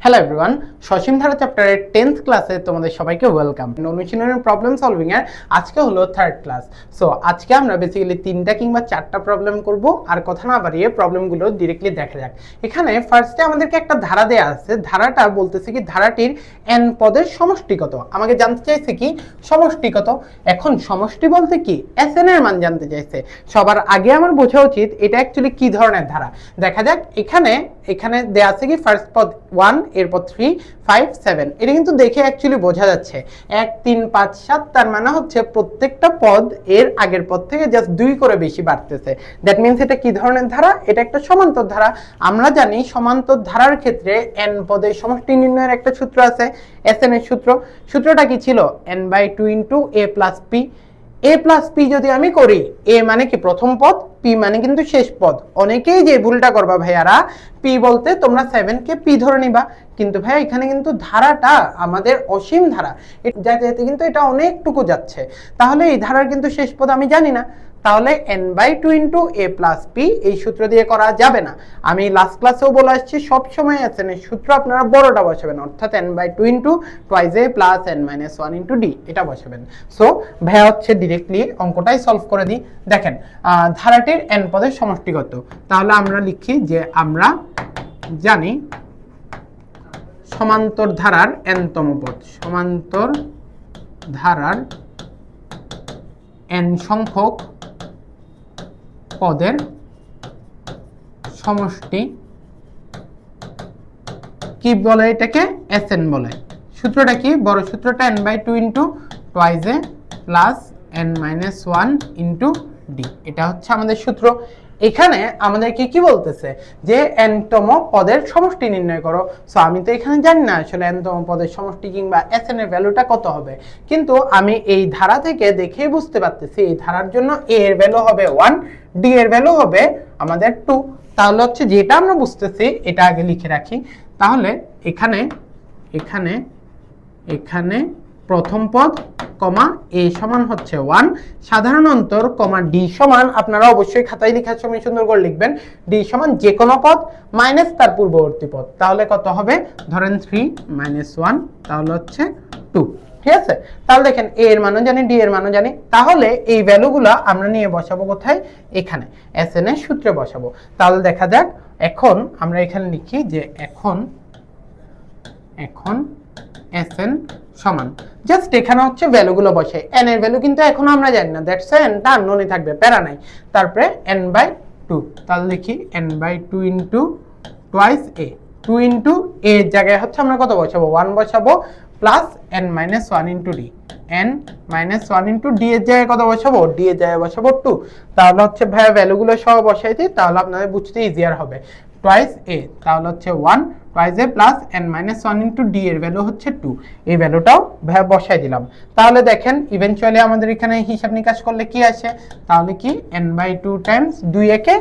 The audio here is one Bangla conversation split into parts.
হ্যালো এভরিওয়ান, সসীম ধারা চ্যাপ্টারের 10th ক্লাসে তোমাদের সবাইকে ওয়েলকাম। অনুশীলনের প্রবলেম সলভিং এর আজকে হলো 3rd ক্লাস। সো আজকে আমরা বেসিক্যালি 3টা কিংবা 4টা প্রবলেম করব। আর কথা না বাড়িয়ে প্রবলেমগুলো ডিরেক্টলি দেখা যাক। এখানে ফার্স্টে আমাদেরকে একটা ধারা দেয়া আছে। ধারাটা বলতেছে কি ধারাটির n পদের সমষ্টি কত। আমাকে জানতে চাইছে কি সমষ্টি কত। এখন সমষ্টি বলতে কি sn এর মান জানতে চাইছে। সবার আগে আমার বোঝা উচিত এটা অ্যাকচুয়ালি কি ধরনের ধারা। দেখা যাক এখানে দেয়া আছে কি ফার্স্ট পদ 1, এরপর 3, 5, 7। এটা কিন্তু দেখে অ্যাকচুয়ালি বোঝা যাচ্ছে 1, 3, 5, 7। তার মানে হচ্ছে প্রত্যেকটা পদ এর আগের পদ থেকে জাস্ট 2 করে বেশি বাড়তেছে। দ্যাট মিন্স এটা কি ধরনের ধারা? এটা একটা সমান্তর ধারা। আমরা জানি সমান্তর ধারার ক্ষেত্রে n পদের সমষ্টি নির্ণয়ের একটা সূত্র আছে, SN এর সূত্র। সূত্রটা কি ছিল? n/2 * a + p। a + p যদি আমি করি, a মানে কি প্রথম পদ, p মানে কিন্তু শেষ পদ। অনেকেই যে ভুলটা করবা ভাইয়ারা, p বলতে তোমরা 7 কে p ধরে নিবা, কিন্তু ভাই এখানে কিন্তু ধারাটা আমাদের অসীম ধারা, যাতে কিন্তু এটা অনেকটুকু যাচ্ছে। তাহলে এই ধারার কিন্তু শেষ পদ আমি জানি না, তাহলে n/2 * a + p এই সূত্র দিয়ে করা যাবে না। আমি লাস্ট ক্লাসেও বলে আসছি সব সময় SN এর সূত্র আপনারা বড়টা বসাবেন, অর্থাৎ n/2 * 2a + n - 1 * d এটা বসাবেন। সো ভাইয়া হচ্ছে ডিরেক্টলি অঙ্কটাই সলভ করে দিই। দেখেন ধারাটির n পদের সমষ্টি কত। তাহলে আমরা লিখি যে আমরা জানি সমান্তর ধারার n-তম পদ, সমান্তর ধারার n সংখ্যক পদের সমষ্টি কি বলে? এটাকে SN বলে। সূত্রটা কি? বড় সূত্রটা n/2 * 2a + n - 1 * d। এটা হচ্ছে আমাদের সূত্র। এখানে আমাদেরকে কি বলতেছে যে n-তম পদের সমষ্টি নির্ণয় করো। সো আমি তো এখানে জানি না আসলে n-তম পদের সমষ্টি কিংবা SN এর ভ্যালুটা কত হবে, কিন্তু আমি এই ধারা থেকে দেখেই বুঝতে পারতেছি এই ধারার জন্য a এর ভ্যালু হবে 1, d এর ভ্যালু হবে আমাদের 2। তাহলে হচ্ছে যেটা আমরা বুঝতেছি এটা আগে লিখে রাখি। তাহলে এখানে প্রথম পদ কমা a সমান হচ্ছে 1, সাধারণ অন্তর কমা d সমান, আপনারা অবশ্যই খাতায় লেখার সময় সুন্দর করে লিখবেন, d সমান যে কোনো পদ মাইনাস তার পূর্ববর্তী পদ। তাহলে কত হবে? ধরেন 3 - 1, তাহলে হচ্ছে 2। ঠিক আছে? তাহলে দেখেন a এর মানও জানি, d এর মানও জানি। তাহলে এই ভ্যালুগুলো আমরা নিয়ে বসাবো কোথায়? এখানে SN এর সূত্রে বসাবো। তাহলে দেখা যাক, এখন আমরা এখানে লিখি যে এখন SN সমান, জাস্ট এখানে হচ্ছে ভ্যালুগুলো বসাই। n এর ভ্যালু কিন্তু এখনো আমরা জানি না, দ্যাটস n টা আননোনই থাকবে, প্যারা নাই। তারপরে n/2, তাহলে দেখি n/2 * twice a, 2 * a এর জায়গায় হচ্ছে আমরা কত বসাবো? 1 বসাবো plus n - 1 * d, n - 1 * d এর জায়গায় কত বসাবো? d এর জায়গায় বসাবো 2। তাহলে হচ্ছে ভাইয়া ভ্যালুগুলো সহ বসাই দিই, তাহলে আপনাদের বুঝতে ইজিয়ার হবে। twice a, তাহলে হচ্ছে 1 twice a plus n - 1 * d এর ভ্যালু হচ্ছে 2। এই ভ্যালুটাও ভাইয়া বসাই দিলাম। তাহলে দেখেন ইভেনচুয়ালি আমাদের এখানে হিসাব নিকাশ করলে কি আসে? তাহলে কি n/2 টাইমস 2 একে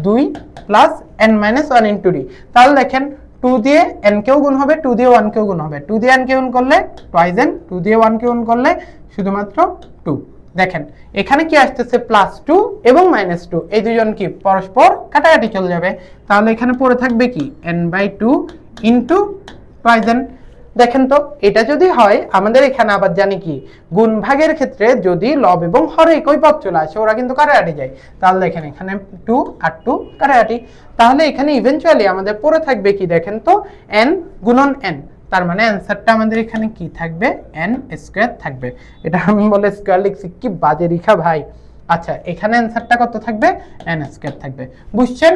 2 প্লাস n - 1 * d। তাহলে দেখেন 2 দিয়ে n কেও গুণ হবে, 2 দিয়ে 1 কেও গুণ হবে। 2 দিয়ে n কে গুণ করলে twice n, 2 দিয়ে 1 কে গুণ করলে শুধুমাত্র 2। দেখেন এখানে কি আসতেছে? +2 এবং -2, এই দুজন কি পরস্পর কাটাকাটি চলে যাবে। তাহলে এখানে পড়ে থাকবে কি n/2 * twice n। দেখেন তো এটা যদি হয়, আমাদের এখানে আবার জানি কি গুণ ভাগের ক্ষেত্রে যদি লব এবং হরে একই পদ চলে আসে ওরা কিন্তু কাটাকাটি যায়। তাহলে দেখেন এখানে 2 আর 2 কাটাকাটি। তাহলে এখানে ইভেনচুয়ালি আমাদের পড়ে থাকবে কি দেখেন তো n গুণন n। তার মানে অ্যানসারটা আমাদের এখানে কি থাকবে? n² থাকবে। এটা আমি বলে স্কয়ার লিখছি, কি বাজে লেখা ভাই। আচ্ছা এখানে অ্যানসারটা কত থাকবে? n² থাকবে। বুঝছেন?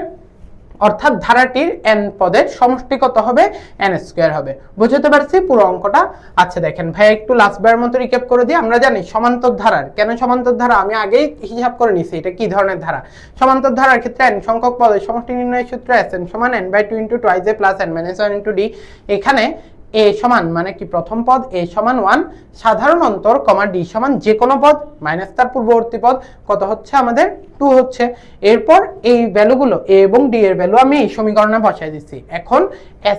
অর্থাৎ ধারাটির n পদের সমষ্টি কত হবে? n² হবে। বুঝতে পারছি পুরো অঙ্কটা? আচ্ছা দেখেন ভাই একটু লাস্ট বার মতো রিক্যাপ করে দিই। আমরা জানি সমান্তর ধারার, কেন সমান্তর ধারা আমি আগেই হিসাব করে নিছি এটা কি ধরনের ধারা। সমান্তর ধারার ক্ষেত্রে n সংখ্যক পদের সমষ্টি নির্ণয়ের সূত্র SN সমান n/2 * twice a + n - 1 * d। এখানে a সমান মানে কি প্রথম পদ a সমান 1, সাধারণ অন্তর কমা d সমান যে কোনো পদ মাইনাস তার পূর্ববর্তী পদ কত হচ্ছে আমাদের? 2 হচ্ছে। এরপর এই ভ্যালুগুলো a এবং d এর ভ্যালু আমি এই সমীকরণে বসাই দিচ্ছি। এখন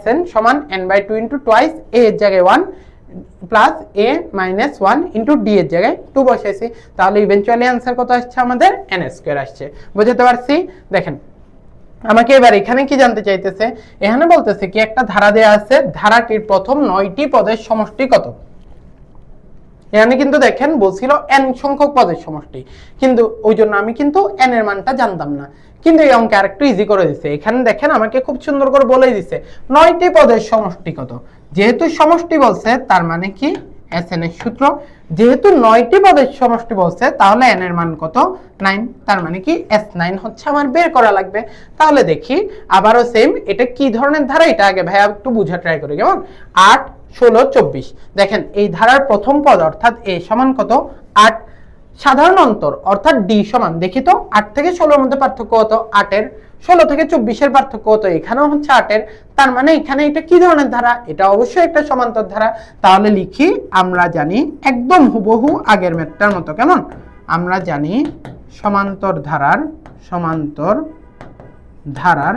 SN সমান n/2 * twice a এর জায়গায় 1 প্লাস a - 1 * d এর জায়গায় 2 বসাইছি। তাহলে ইভেনচুয়ালি অ্যান্সার কত আসছে আমাদের? n² আসছে। বুঝতে পারছি? দেখেন আমাকে এবার এখানে কি জানতে চাইতেছে, এখানে বলতেছে কি একটা ধারা দেয়া আছে, ধারাটির প্রথম 9টি পদের সমষ্টি কত। এখানে কিন্তু দেখেন বলছিল n সংখ্যক পদের সমষ্টি, কিন্তু ওই জন্য আমি কিন্তু n এর মানটা জানতাম না, কিন্তু এই অঙ্কে আরেকটু ইজি করে দিচ্ছে। এখানে দেখেন আমাকে খুব সুন্দর করে বলেই দিচ্ছে 9টি পদের সমষ্টি কত। যেহেতু সমষ্টি বলছে তার মানে কি Sn এর সূত্র, যেহেতু 9টি পদের সমষ্টি বলছে তাহলে n এর মান কত 9, তার মানে কি S9 হচ্ছে আমার বের করা লাগবে। তাহলে দেখি আবারও সেম, এটা কি ধরনের ধারা এটা আগে ভাইয়া একটু বুঝা ট্রাই করি। কেমন 8 16 24, দেখেন এই ধারার প্রথম পদ অর্থাৎ a সমান কত 8, সাধারণ অন্তর অর্থাৎ d সমান, দেখি তো 8 থেকে 16 এর মধ্যে পার্থক্য কত 8 এর, 16 থেকে 24 এর পার্থক্য কত, এখানেও হচ্ছে 8 এর, তার মানে এখানে এটা কি ধরনের ধারা, এটা অবশ্যই একটা সমান্তর ধারা। তাহলে লিখি আমরা জানি একদম হুবহু আগের ম্যাথটার মতো, কেমন আমরা জানি সমান্তর ধারার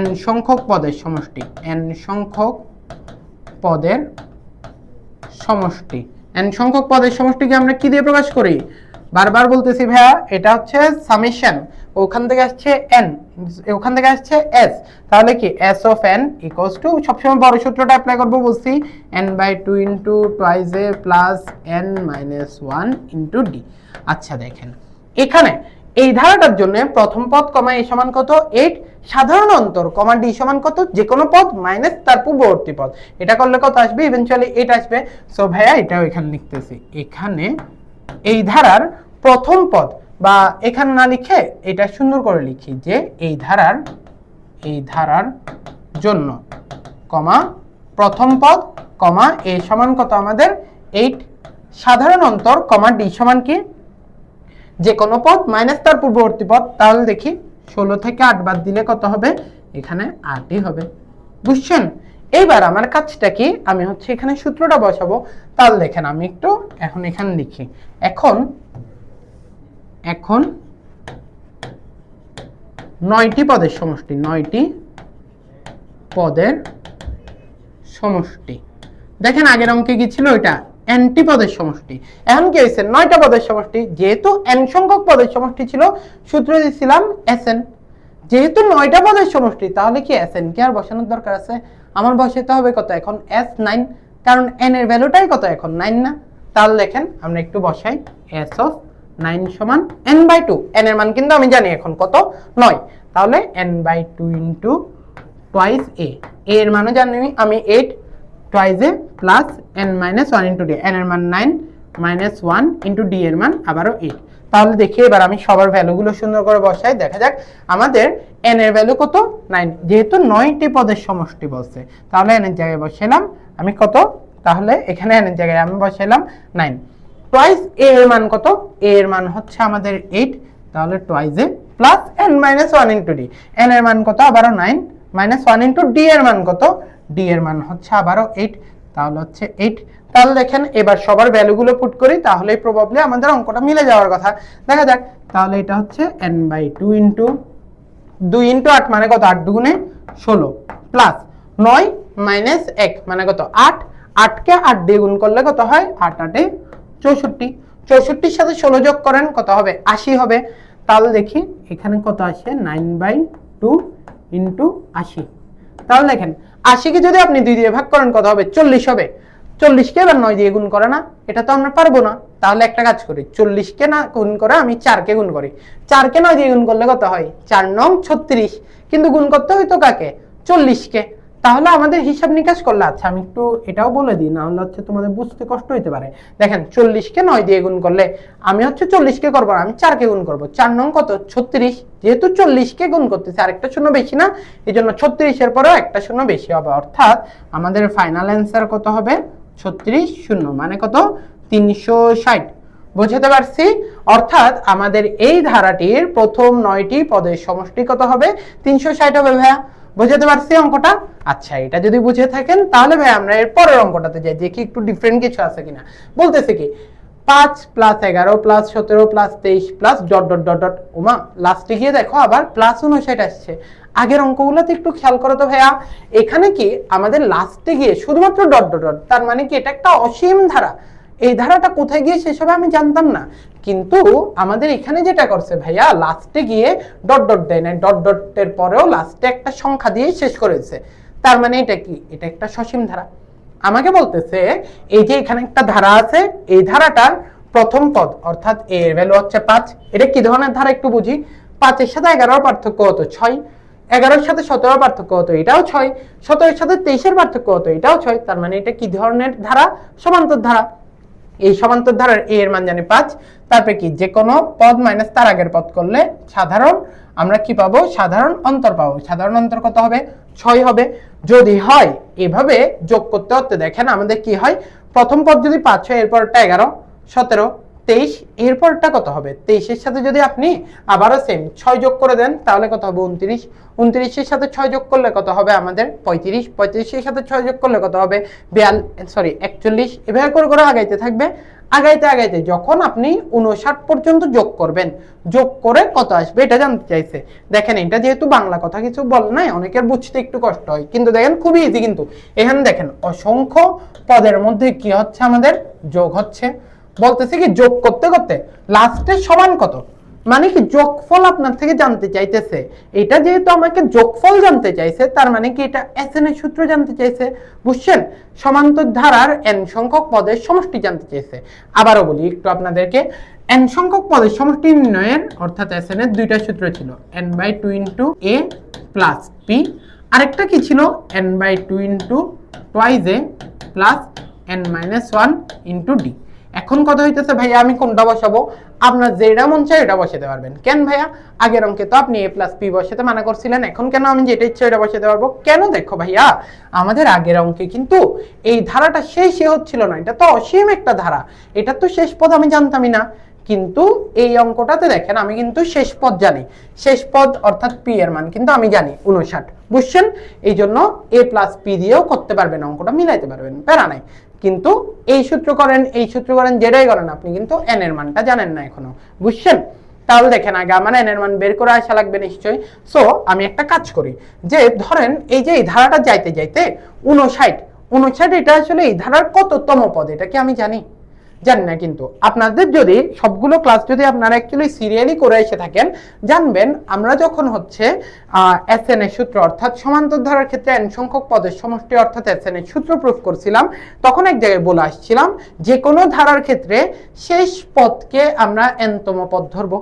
n সংখ্যক পদের সমষ্টি, n সংখ্যক পদের সমষ্টি, n সংখ্যক পদের সমষ্টিকে আমরা কি দিয়ে প্রকাশ করি, বারবার বলতেছি ভাইয়া এটা হচ্ছে সামেশন, ওখান থেকে আসছে n, ওখান থেকে আসছে s, তাহলে কি s of n equals to, সবসময় বড় সূত্রটা অ্যাপ্লাই করব, বলছি n/2 into twice a plus n minus 1 into d। আচ্ছা দেখেন এখানে এই ধারাটার জন্য প্রথম পদ কমা a সমান কত 8, সাধারণ অন্তর কমা d সমান কত, যে কোনো পদ মাইনাস তার পূর্ববর্তী পদ, এটা করলে কত আসবে, ইভেন্চুয়ালি 8 আসবে। সো ভাইয়া এটাও এখানে লিখতেছি, এখানে এই ধারার প্রথম পদ, বা এখানে না লিখে এটা সুন্দর করে লিখি যে এই ধারার জন্য কমা প্রথম পদ কমা a সমান কত আমাদের 8, সাধারণ অন্তর কমা d সমান কি যে কোনো পদ মাইনাস তার পূর্ববর্তী পদ। তাহলে দেখি 16 থেকে 8 বাদ দিলে কত হবে, এখানে 8ই হবে, বুঝছেন। এইবার আমার কাজটা কি, আমি হচ্ছে এখানে সূত্রটা বসাবো। তাহলে দেখেন আমি একটু এখন এখানে লিখি, এখন 9টি পদের সমষ্টি, 9টি পদের সমষ্টি, দেখেন আগের অঙ্কে কি ছিল ওইটা nটি পদের সমষ্টি, এখন কি হয়েছে 9টা পদের সমষ্টি, যেহেতু n সংখ্যক পদের সমষ্টি ছিল সূত্র দিয়েছিলাম Sn, যেহেতু 9টা পদের সমষ্টি তাহলে কি Sn কি আর বসানোর দরকার আছে, আমার বসাতে হবে কত এখন S9, কারণ n এর ভ্যালুটাই কত এখন 9 না। তাহলে দেখেন আমরা একটু বসাই s অফ 9 সমান n/2, n এর মান কিন্তু আমি জানি এখন কত 9, তাহলে n/2 ইনটু টুয়াইস a, এর মানও জানি আমি 8, twice a plus n minus 1 into d, n এর মান 9 মাইনাস 1 ইনটু d এর মান আবারও 8। তাহলে দেখি এবার আমি সবার ভ্যালুগুলো সুন্দর করে বসাই, দেখা যাক আমাদের n এর ভ্যালু কত 9, যেহেতু 9টি পদের সমষ্টি বলছে তাহলে n এর জায়গায় বসাইলাম আমি কত, তাহলে এখানে n এর জায়গায় আমি বসাইলাম 9, টুয়াইস a এর মান কত, a এর মান হচ্ছে আমাদের 8, তাহলে twice a plus n minus 1 into d, n এর মান কত আবারও 9 মাইনাস 1 ইনটু d এর মান কত, d এর মান হচ্ছে আবারও 8, তাহলে হচ্ছে 8। তাহলে দেখেন এবার সবার ভ্যালুগুলো পুট করি, তাহলেই প্রবাবলি আমাদের অঙ্কটা মিলে যাওয়ার কথা, দেখা যাক। তাহলে এটা হচ্ছে n/2 ইনটু 2 ইনটু 8 মানে কত, 8 দুগুণে 16 প্লাস 9 মাইনাস 1 মানে কত 8, 8 কে 8 দিয়ে গুণ করলে কত হয় 8 8 এ 64, 64 সাথে 16 যোগ করেন কত হবে 80 হবে। তাহলে দেখি এখানে কত আসে 9/2 ইনটু 80, তাহলে দেখেন 80 কে যদি আপনি 2 দিয়ে ভাগ করেন কত হবে 40 হবে, 40 কে এবার 9 দিয়ে গুণ করে না, এটা তো আমরা পারবো না। তাহলে একটা কাজ করি, 40 কে না গুণ করে আমি 4 কে গুণ করি, 4 কে 9 দিয়ে গুণ করলে কত হয় 4 9 36, কিন্তু গুণ করতে হইতো কাকে 40 কে। তাহলে আমাদের হিসাব নিকাশ করলে, আচ্ছা আমি একটু এটাও বলে দিই না হলে হচ্ছে তোমাদের বুঝতে কষ্ট হইতে পারে। দেখেন 40 কে 9 দিয়ে গুণ করলে আমি হচ্ছে 40 কে করব, আমি 4 কে গুণ করব, 4 9 কত 36, যেহেতু 40 কে গুণ করতেছি আরেকটা শূন্য বেশি না, এইজন্য 36 এর পরেও একটা শূন্য বেশি হবে, অর্থাৎ আমাদের ফাইনাল অ্যানসার কত হবে 36 শূন্য মানে কত 360, বুঝতে পারছি। অর্থাৎ আমাদের এই ধারাটির প্রথম 9টি পদের সমষ্টি কত হবে 360 হবে ভাইয়া, বুঝতে পারছি অঙ্কটা। আচ্ছা এটা যদি বুঝে থাকেন তাহলে ভাই আমরা এর পরের অঙ্কটাতে যাই, দেখি একটু ডিফারেন্ট কিছু আছে কিনা। বলতেছে কি 5 plus 11 plus 17 plus 23 plus dot dot dot dot, ওমা লাস্টে গিয়ে দেখো আবার প্লাস 59 আসছে। আগের অঙ্কগুলোতে একটু খেয়াল করো তো ভাইয়া, এখানে কি আমাদের লাস্টে গিয়ে শুধুমাত্র ডট ডট ডট, তার মানে কি এটা একটা অসীম ধারা, এই ধারাটা কোথায় গিয়ে শেষ হবে আমি জানতাম না, কিন্তু আমাদের এখানে যেটা করছে ভাইয়া লাস্টে গিয়ে ডট ডট দেয় না, ডট ডটের পরেও লাস্টে একটা সংখ্যা দিয়ে শেষ করেছে। তার মানে এটা কি? এটা একটা সসীম ধারা। আমাকে বলতেছে এই যে এখানে একটা ধারা আছে, এই ধারাটার প্রথম পদ অর্থাৎ a এর ভ্যালু হচ্ছে 5। এটা কি ধরনের ধারা একটু বুঝি। 5 এর সাথে 11 এর পার্থক্য কত? 6। 11 এর সাথে 17 এর পার্থক্য কত? এটাও 6। 17 এর সাথে 23 এর পার্থক্য কত? এটাও 6। তার মানে এটা কি ধরনের ধারা? সমান্তর ধারা। এই সমান্তর ধারার a এর মান জানি 5। তারপরে কি? যে কোনো পদ মাইনাস তার আগের পদ করলে সাধারণ আমরা কি পাবো? সাধারণ অন্তর পাবো। সাধারণ অন্তর কত হবে? 6 হবে। যদি হয় এভাবে যোগ করতে করতে দেখেন আমাদের কি হয়, প্রথম পদ যদি 5 হয়, এরপরটা 11, 17, 23, এরপরটা কত হবে? 23 এর সাথে যদি আপনি আবারও সেম 6 যোগ করে দেন তাহলে কত হবে? 29। 29 এর সাথে 6 যোগ করলে কত হবে আমাদের? 35। 35 এর সাথে 6 যোগ করলে কত হবে? 41। এভাবে করে করে আগাইতে থাকবে। আগাইতে আগাইতে যখন আপনি 59 পর্যন্ত যোগ করবেন, যোগ করে কত আসবে এটা জানতে চাইছে। দেখেন এটা যেহেতু বাংলা কথা কিছু বল নাই, অনেকের বুঝতে একটু কষ্ট হয়, কিন্তু দেখেন খুবই ইজি। কিন্তু এখানে দেখেন অসংখ্য পদের মধ্যে কি হচ্ছে? আমাদের যোগ হচ্ছে। বলতেছে কি যোগ করতে করতে লাস্টে সমান কত, মানে কি যোগফল আপনার থেকে জানতে চাইতেছে। এটা যেহেতু আমাকে যোগফল জানতে চাইছে, তার মানে কি এটা এসএন এর সূত্র জানতে চাইছে। বুঝছেন? সমান্তর ধারার n সংখ্যক পদের সমষ্টি জানতে চাইছে। আবারও বলি একটু আপনাদেরকে, n সংখ্যক পদের সমষ্টি নির্ণয়ের অর্থাৎ এসএন এর দুইটা সূত্র ছিল, n/2 * a + b, আরেকটা কি ছিল? n/2 * twice a + n-1 * d। এখন কথা হইতেছে ভাইয়া আমি কোনটা বসাবো? আপনার যেটা মন চায় এটা বসাতে পারবেন। কেন ভাইয়া? আগের অঙ্কে তো আপনি a + b বসাতে মানা করছিলেন, এখন কেন আমি যেটা ইচ্ছা এটা বসাতে পারবো? কেন? দেখো ভাইয়া, আমাদের আগের অঙ্কে কিন্তু এই ধারাটা শেষই হচ্ছিল না, এটা তো অসীম একটা ধারা, এটা তো শেষ পদ আমি জানতামই না। কিন্তু এই অঙ্কটাতে দেখেন আমি কিন্তু শেষ পদ জানি। শেষ পদ অর্থাৎ p এর মান কিন্তু আমি জানি 59। বুঝছেন? এই জন্য a + p দিয়েও করতে পারবেন, অঙ্কটা মিলাইতে পারবেন, প্যারা নাই। কিন্তু এই সূত্র করেন, এই সূত্র করেন, যেটাই করেন আপনি কিন্তু n এর মানটা জানেন না এখনো। বুঝছেন? তাহলে দেখেন আগে আমার n এর মান বের করে আসা লাগবে নিশ্চয়ই। সো আমি একটা কাজ করি, যে ধরেন এই যে এই ধারাটা যাইতে যাইতে 59, এটা আসলে এই ধারার কততম পদ এটা কি আমি জানি? জানি না। কিন্তু আপনাদের যদি সবগুলো ক্লাস যদি আপনারা অ্যাকচুয়ালি সিরিয়ালি করে এসে থাকেন, জানবেন আমরা যখন হচ্ছে এসএন এর সূত্র অর্থাৎ সমান্তর ধারার ক্ষেত্রে n সংখ্যক পদের সমষ্টি অর্থাৎ এসএন এর সূত্র প্রয়োগ করছিলাম, তখন এক জায়গায় বলে আসছিলাম যে কোনো ধারার ক্ষেত্রে শেষ পদকে আমরা nতম পদ ধরবো।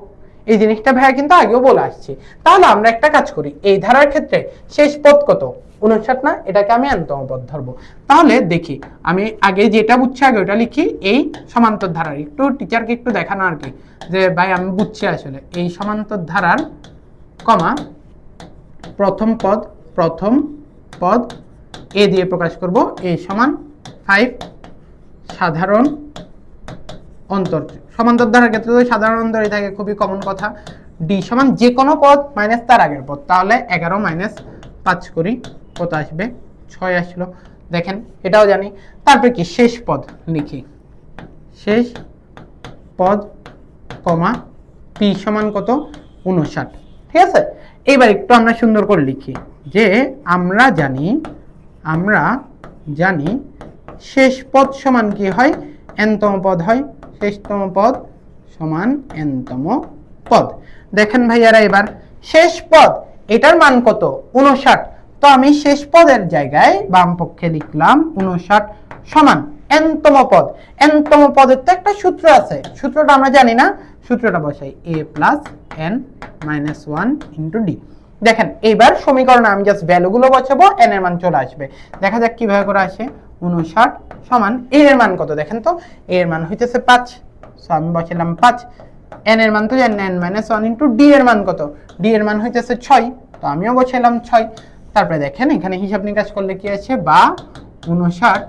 এই জিনিসটা ভাইয়া কিন্তু আগেও বলে আসছি। তাহলে আমরা একটা কাজ করি, এই ধারার ক্ষেত্রে শেষ পদ কত? 59 না, এটাকে আমি nতম পদ ধরবো। তাহলে দেখি আমি আগে যেটা বুঝছি আগে ওটা লিখি। এই সমান্তর ধারার একটু টিচারকে একটু দেখানো আর কি, যে ভাই আমি বুঝছি আসলে এই সমান্তর ধারার কমা প্রথম পদ a দিয়ে প্রকাশ করব, a = 5 সাধারণ অন্তর। সমান্তর ধারার ক্ষেত্রে তো সাধারণ অন্তরই থাকে, খুবই কমন কথা। d = যে কোনো পদ মাইনাস তার আগের পদ। তাহলে 11 - 5 করি, কত আসবে? 6 আসলো। দেখেন এটাও জানি। তারপরে কি শেষ পদ লিখি, শেষ পদ কমা p = কত? 59। ঠিক আছে? এবার একটু আমরা সুন্দর করে লিখি যে আমরা জানি শেষ পদ সমান কি হয়? nতম পদ হয়। শেষতম পদ সমান nতম পদ। দেখেন ভাইয়ারা এবার শেষ পদ এটার মান কত? 59। তো আমি শেষ পদের জায়গায় বাম পক্ষে লিখলাম 59 সমান nতম পদ। nতম পদের তো একটা সূত্র আছে, সূত্রটা আমরা জানি না, সূত্রটা বসাই a + n-1 * d। দেখেন এইবার সমীকরণে আমি জাস্ট ভ্যালুগুলো বসাবো, n এর মান চলে আসবে। দেখা যাক কিভাবে করে আসে। 59 সমান a এর মান কত? দেখেন তো a এর মান হইতেছে 5, সো আমি বসালাম 5। n এর মান তো জানি না, n-1 * d এর মান কত? d এর মান হইতেছে 6, তো আমিও বসালাম 6। তারপরে দেখেন এখানে হিসাব নিকাশ করলে কি আছে, বা 59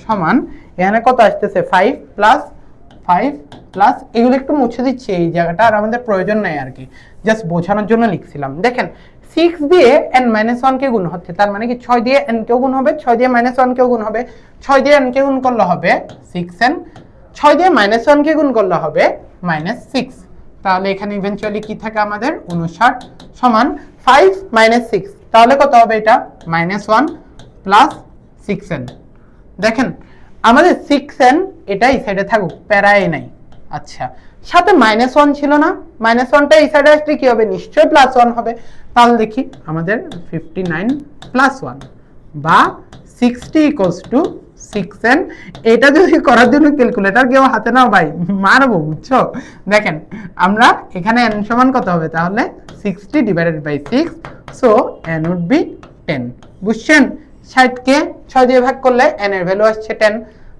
সমান এখানে কত আসতেছে? 5 প্লাস এগুলো একটু মুছে দিচ্ছি, এই জায়গাটা আর আমাদের প্রয়োজন নাই আর কি, জাস্ট বোঝানোর জন্য লিখছিলাম। দেখেন 6 দিয়ে n-1 কে গুণ হচ্ছে, তার মানে কি 6 দিয়ে n কেও গুণ হবে, 6 দিয়ে -1 কেও গুণ হবে। 6 দিয়ে n কে গুণ করলে হবে 6n, 6 দিয়ে -1 কে গুণ করলে হবে -6। তাহলে এখানে ইভেন্চুয়ালি কি থাকে আমাদের? 59 সমান 5 - 6, তাহলে কত হবে এটা? -1 + 6n। দেখেন আমাদের 6n এটা এই সাইডে থাকুক, প্যারাই নাই। আচ্ছা সাথে -1 ছিল না, -1টা এই সাইডে আসলে কি হবে, নিশ্চয়ই +1 হবে। তাহলে দেখি আমাদের 59 + 1 বা 60 = 6n। এটা যদি করার জন্য ক্যালকুলেটর কেউ হাতে নাও ভাই, মারবো, বুঝছো। দেখেন আমরা এখানে n সমান কত হবে, তাহলে 60/6, সো n would be 10। বুঝছেন, 60 কে 6 দিয়ে ভাগ করলে n এর ভ্যালু আসছে 10।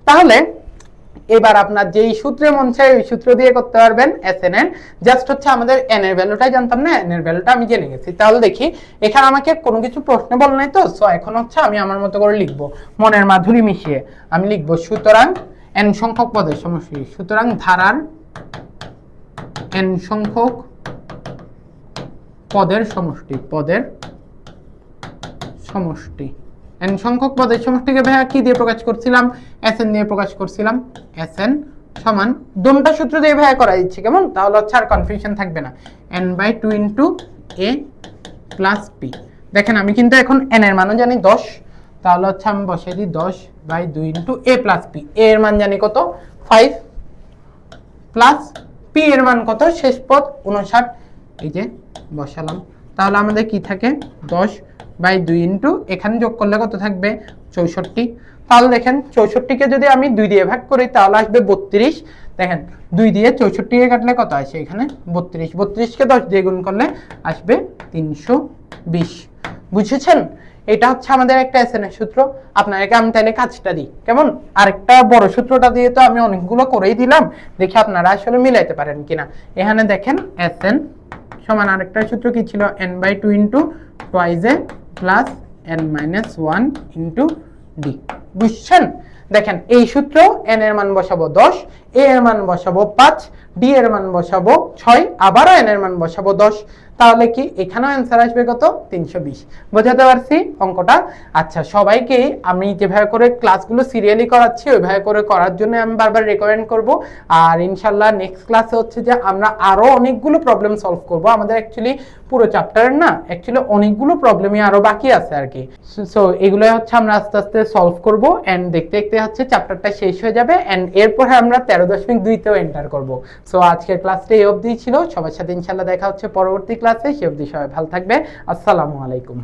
তাহলে এবার আপনার যেই সূত্রে মন চায় ওই সূত্র দিয়ে করতে পারবেন SN এর। জাস্ট হচ্ছে আমাদের n এর ভ্যালুটাই জানতাম না, n এর ভ্যালুটা আমি জেনে গেছি। তাহলে দেখি এখানে আমাকে কোনো কিছু প্রশ্ন বল নাই তো, সো এখন হচ্ছে আমি আমার মতো করে লিখবো, মনের মাধুরী মিশিয়ে আমি লিখবো, সুতরাং n সংখ্যক পদের সমষ্টি, সুতরাং ধারার n সংখ্যক পদের সমষ্টি, পদের সমষ্টি। n সংখ্যক পদের সমষ্টিকে ভাইয়া কি দিয়ে প্রকাশ করছিলাম, SN দিয়ে প্রকাশ করছিলাম। SN সমান দুটো সূত্র দিয়ে ভাইয়া করা দিচ্ছি, কেমন, তাহলে হচ্ছে আর কনফিউশন থাকবে না। n/2 * a + b। দেখেন আমি কিন্তু এখন n এর মানও জানি 10, তাহলে হচ্ছে আমি বসাই দিই 10/2 * a + b। a এর মান জানি কত, 5, প্লাস p এর মান কত, শেষ পদ 59, এই যে বসালাম। তাহলে আমাদের কি থাকে, 10/2 এখানে যোগ করলে কত থাকবে, 64। তাহলে দেখেন 64কে যদি আমি 2 দিয়ে ভাগ করি তাহলে আসবে 32। দেখেন 2 দিয়ে 64কে কাটলে কত আসে, এখানে 32, 32কে 10 দিয়ে গুণ করলে আসবে 320। বুঝেছেন, এটা হচ্ছে আমাদের একটা SN এর সূত্র। আপনাদেরকে আমি তাহলে কাজটা দিই, কেমন, আরেকটা বড় সূত্রটা দিয়ে তো আমি অনেকগুলো করেই দিলাম, দেখি আপনারা আসলে মিলাইতে পারেন কিনা। এখানে দেখেন SN সমান আরেকটা সূত্র কি ছিল, n/2 * 2a + n-1 * d। বুঝছেন, দেখেন এই সূত্র, n এর মান বসাবো 10, a এর মান বসাবো 5, d এর মান বসাবো 6, আবারও n এর মান বসাবো 10। তাহলে কি এখানেও অ্যান্সার আসবে কত, 320। বোঝাতে পারছি অঙ্কটা? আচ্ছা, সবাইকে আমি যেভাবে করে ক্লাসগুলো সিরিয়ালি করাচ্ছি ওইভাবে করে করার জন্য আমি বারবার রেকমেন্ড করব। আর ইনশাল্লাহ নেক্সট ক্লাসে হচ্ছে যে আমরা আরো অনেকগুলো প্রবলেম সলভ করব। আমাদের অ্যাকচুয়ালি পুরো চ্যাপ্টারের না, অ্যাকচুয়ালি অনেকগুলো প্রবলেমই আরো বাকি আছে আর কি। সো এগুলো হচ্ছে আমরা আস্তে আস্তে সলভ করব, এন্ড দেখতে দেখতে হচ্ছে চ্যাপ্টারটা শেষ হয়ে যাবে, এন্ড এরপরে আমরা 13.2-তেও এন্টার করব। সো আজকের ক্লাসটা এই অবধি ছিল। সবার সাথে ইনশাল্লাহ দেখা হচ্ছে পরবর্তী ক্লাসে। সে অবধি সবাই ভালো থাকবে। আসসালামু আলাইকুম।